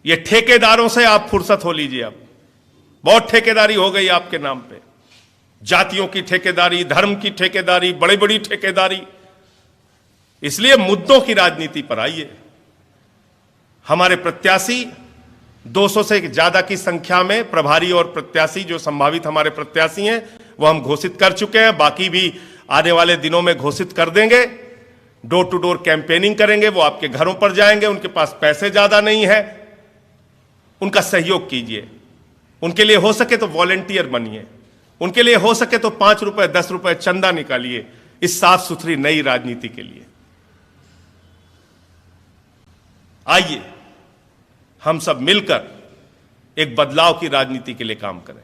ये ठेकेदारों से आप फुर्सत हो लीजिए। अब बहुत ठेकेदारी हो गई आपके नाम पे, जातियों की ठेकेदारी, धर्म की ठेकेदारी, बड़ी बड़ी ठेकेदारी। इसलिए मुद्दों की राजनीति पर आइए। हमारे प्रत्याशी 200 से ज्यादा की संख्या में प्रभारी और प्रत्याशी जो संभावित हमारे प्रत्याशी हैं वो हम घोषित कर चुके हैं। बाकी भी आने वाले दिनों में घोषित कर देंगे। डोर टू डोर कैंपेनिंग करेंगे, वो आपके घरों पर जाएंगे। उनके पास पैसे ज्यादा नहीं है, उनका सहयोग कीजिए। उनके लिए हो सके तो वॉलेंटियर बनिए, उनके लिए हो सके तो 5 रुपए 10 रुपए चंदा निकालिए इस साफ सुथरी नई राजनीति के लिए। आइए हम सब मिलकर एक बदलाव की राजनीति के लिए काम करें,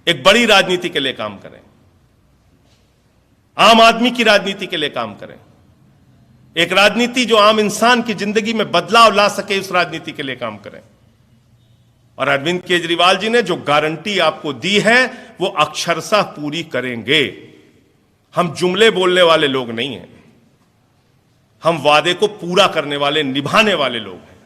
एक बड़ी राजनीति के लिए काम करें, आम आदमी की राजनीति के लिए काम करें, एक राजनीति जो आम इंसान की जिंदगी में बदलाव ला सके, उस राजनीति के लिए काम करें। और अरविंद केजरीवाल जी ने जो गारंटी आपको दी है वो अक्षरशः पूरी करेंगे। हम जुमले बोलने वाले लोग नहीं हैं, हम वादे को पूरा करने वाले, निभाने वाले लोग हैं।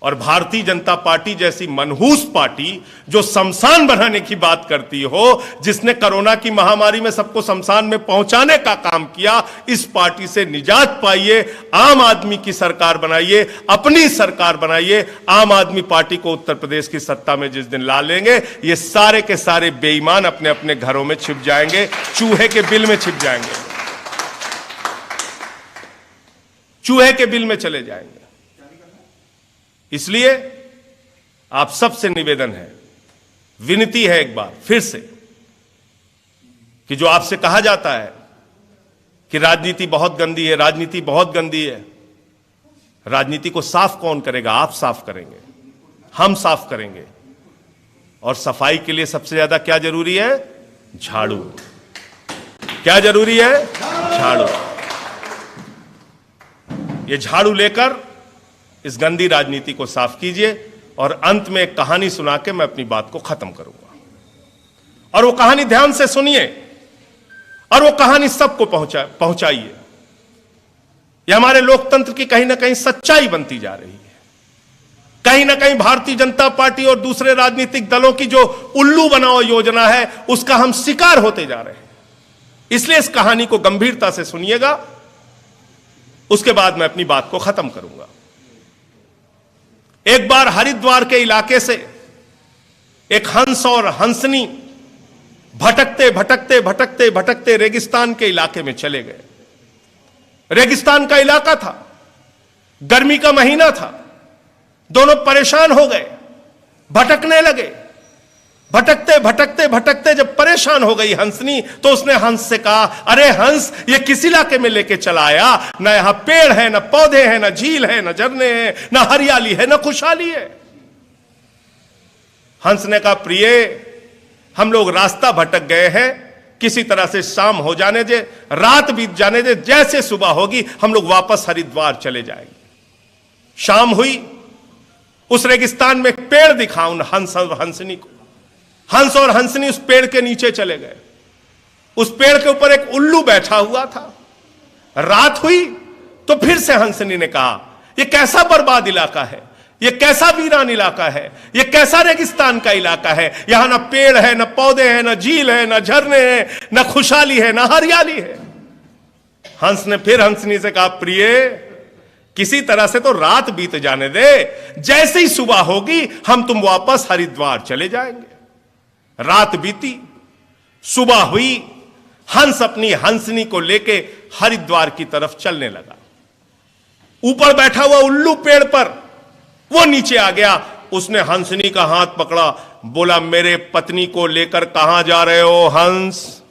और भारतीय जनता पार्टी जैसी मनहूस पार्टी जो शमशान बनाने की बात करती हो, जिसने कोरोना की महामारी में सबको शमशान में पहुंचाने का काम किया, इस पार्टी से निजात पाइए। आम आदमी की सरकार बनाइए, अपनी सरकार बनाइए। आम आदमी पार्टी को उत्तर प्रदेश की सत्ता में जिस दिन ला लेंगे, ये सारे के सारे बेईमान अपने अपने घरों में छिप जाएंगे, चूहे के बिल में छिप जाएंगे, चूहे के बिल में चले जाएंगे। इसलिए आप सबसे निवेदन है, विनती है एक बार फिर से, कि जो आपसे कहा जाता है कि राजनीति बहुत गंदी है, राजनीति बहुत गंदी है, राजनीति को साफ कौन करेगा? आप साफ करेंगे, हम साफ करेंगे। और सफाई के लिए सबसे ज्यादा क्या जरूरी है? झाड़ू। क्या जरूरी है? झाड़ू। ये झाड़ू लेकर इस गंदी राजनीति को साफ कीजिए। और अंत में एक कहानी सुना के मैं अपनी बात को खत्म करूंगा, और वो कहानी ध्यान से सुनिए और वो कहानी सबको पहुंचाइए। ये हमारे लोकतंत्र की कहीं ना कहीं सच्चाई बनती जा रही है। कहीं ना कहीं भारतीय जनता पार्टी और दूसरे राजनीतिक दलों की जो उल्लू बनाओ योजना है, उसका हम शिकार होते जा रहे हैं। इसलिए इस कहानी को गंभीरता से सुनिएगा, उसके बाद मैं अपनी बात को खत्म करूंगा। एक बार हरिद्वार के इलाके से एक हंस और हंसनी भटकते भटकते भटकते भटकते रेगिस्तान के इलाके में चले गए। रेगिस्तान का इलाका था, गर्मी का महीना था, दोनों परेशान हो गए, भटकने लगे। भटकते भटकते भटकते जब परेशान हो गई हंसनी, तो उसने हंस से कहा, अरे हंस, ये किस इलाके में लेके चला आया? ना यहां पेड़ है, ना पौधे हैं, ना झील है, ना झरने हैं, ना हरियाली है, ना खुशहाली है। हंस ने कहा, प्रिय, हम लोग रास्ता भटक गए हैं, किसी तरह से शाम हो जाने दे, रात बीत जाने दे, जैसे सुबह होगी हम लोग वापस हरिद्वार चले जाएंगे। शाम हुई, उस रेगिस्तान में एक पेड़ दिखा उन हंस और हंसनी को। हंस और हंसनी उस पेड़ के नीचे चले गए। उस पेड़ के ऊपर एक उल्लू बैठा हुआ था। रात हुई तो फिर से हंसनी ने कहा, यह कैसा बर्बाद इलाका है, यह कैसा वीरान इलाका है, यह कैसा रेगिस्तान का इलाका है, यहां ना पेड़ है, ना पौधे हैं, ना झील है, ना झरने हैं, ना खुशहाली है, ना हरियाली है। हंस ने फिर हंसनी से कहा, प्रिय, किसी तरह से तो रात बीत जाने दे, जैसे ही सुबह होगी हम तुम वापस हरिद्वार चले जाएंगे। रात बीती, सुबह हुई, हंस अपनी हंसनी को लेके हरिद्वार की तरफ चलने लगा। ऊपर बैठा हुआ उल्लू पेड़ पर, वो नीचे आ गया। उसने हंसनी का हाथ पकड़ा, बोला, मेरे पत्नी को लेकर कहां जा रहे हो हंस?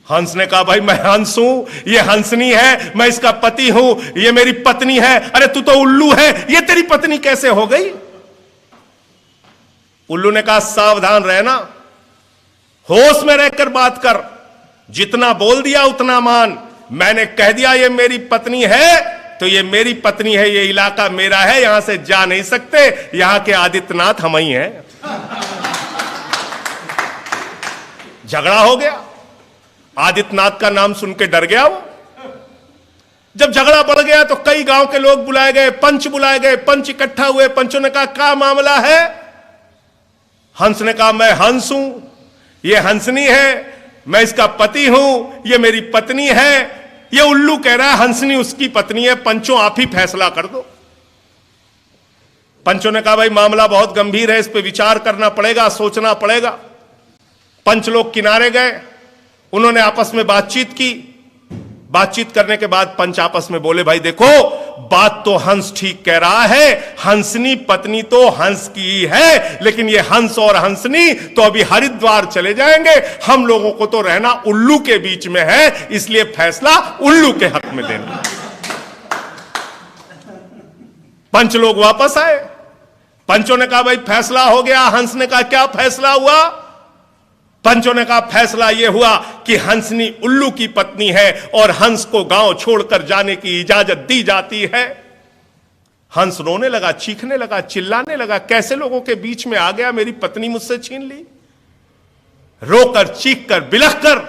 हंस ने कहा, भाई मैं हंस हूं, ये हंसनी है, मैं इसका पति हूं, ये मेरी पत्नी है। अरे तू तो उल्लू है, ये तेरी पत्नी कैसे हो गई? उल्लू ने कहा, सावधान रहना, होश में रहकर बात कर, जितना बोल दिया उतना मान। मैंने कह दिया ये मेरी पत्नी है तो ये मेरी पत्नी है, ये इलाका मेरा है, यहां से जा नहीं सकते, यहां के आदित्यनाथ हम ही हैं। झगड़ा हो गया, आदित्यनाथ का नाम सुन के डर गया वो। जब झगड़ा बढ़ गया तो कई गांव के लोग बुलाए गए, पंच बुलाए गए, पंच इकट्ठा हुए। पंचों ने कहा क्या मामला है? हंस ने कहा मैं हंस हूं, ये हंसनी है, मैं इसका पति हूं, ये मेरी पत्नी है। ये उल्लू कह रहा है हंसनी उसकी पत्नी है, पंचों आप ही फैसला कर दो। पंचों ने कहा भाई मामला बहुत गंभीर है, इस पे विचार करना पड़ेगा, सोचना पड़ेगा। पंच लोग किनारे गए, उन्होंने आपस में बातचीत की। बातचीत करने के बाद पंच आपस में बोले भाई देखो बात तो हंस ठीक कह रहा है, हंसनी पत्नी तो हंस की ही है, लेकिन ये हंस और हंसनी तो अभी हरिद्वार चले जाएंगे, हम लोगों को तो रहना उल्लू के बीच में है, इसलिए फैसला उल्लू के हक में देना। पंच लोग वापस आए। पंचों ने कहा भाई फैसला हो गया। हंस ने कहा क्या फैसला हुआ? पंचों ने कहा फैसला यह हुआ कि हंसनी उल्लू की पत्नी है और हंस को गांव छोड़कर जाने की इजाजत दी जाती है। हंस रोने लगा, चीखने लगा, चिल्लाने लगा, कैसे लोगों के बीच में आ गया, मेरी पत्नी मुझसे छीन ली। रोकर, चीखकर, बिलखकर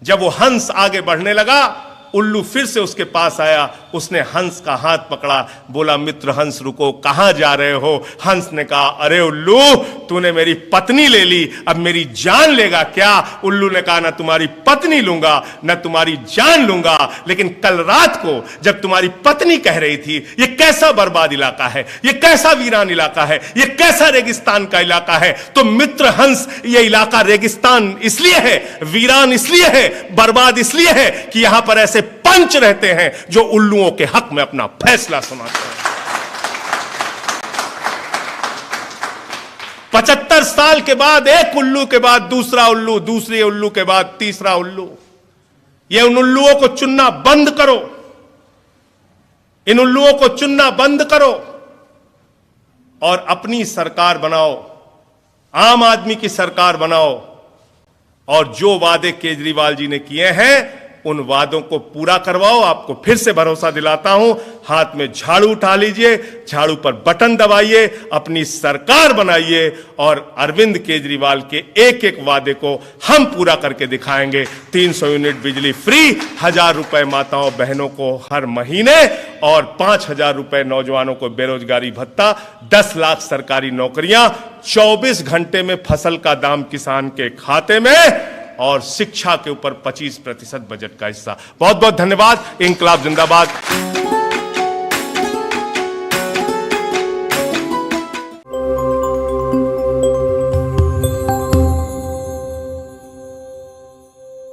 जब वो हंस आगे बढ़ने लगा, उल्लू फिर से उसके पास आया। उसने हंस का हाथ पकड़ा, बोला मित्र हंस रुको, कहां जा रहे हो? हंस ने कहा अरे उल्लू तूने मेरी पत्नी ले ली, अब मेरी जान लेगा क्या? उल्लू ने कहा ना तुम्हारी पत्नी लूंगा ना तुम्हारी जान लूंगा, लेकिन कल रात को जब तुम्हारी पत्नी कह रही थी ये कैसा बर्बाद इलाका है, ये कैसा वीरान इलाका है, ये कैसा रेगिस्तान का इलाका है, तो मित्र हंस ये इलाका रेगिस्तान इसलिए है, वीरान इसलिए है, बर्बाद इसलिए है कि यहां पर ऐसे पंच रहते हैं जो उल्लुओं के हक में अपना फैसला सुनाते हैं। 75 साल के बाद एक उल्लू के बाद दूसरा उल्लू, दूसरे उल्लू के बाद तीसरा उल्लू। ये उन उल्लुओं को चुनना बंद करो, इन उल्लुओं को चुनना बंद करो और अपनी सरकार बनाओ, आम आदमी की सरकार बनाओ। और जो वादे केजरीवाल जी ने किए हैं उन वादों को पूरा करवाओ। आपको फिर से भरोसा दिलाता हूं, हाथ में झाड़ू उठा लीजिए, झाड़ू पर बटन दबाइए, अपनी सरकार बनाइए और अरविंद केजरीवाल के एक एक वादे को हम पूरा करके दिखाएंगे। 300 यूनिट बिजली फ्री, 1000 रुपए माताओं बहनों को हर महीने और 5000 रुपए नौजवानों को बेरोजगारी भत्ता, 10 लाख सरकारी नौकरियां, 24 घंटे में फसल का दाम किसान के खाते में और शिक्षा के ऊपर 25% बजट का हिस्सा। बहुत बहुत धन्यवाद। इंकलाब जिंदाबाद।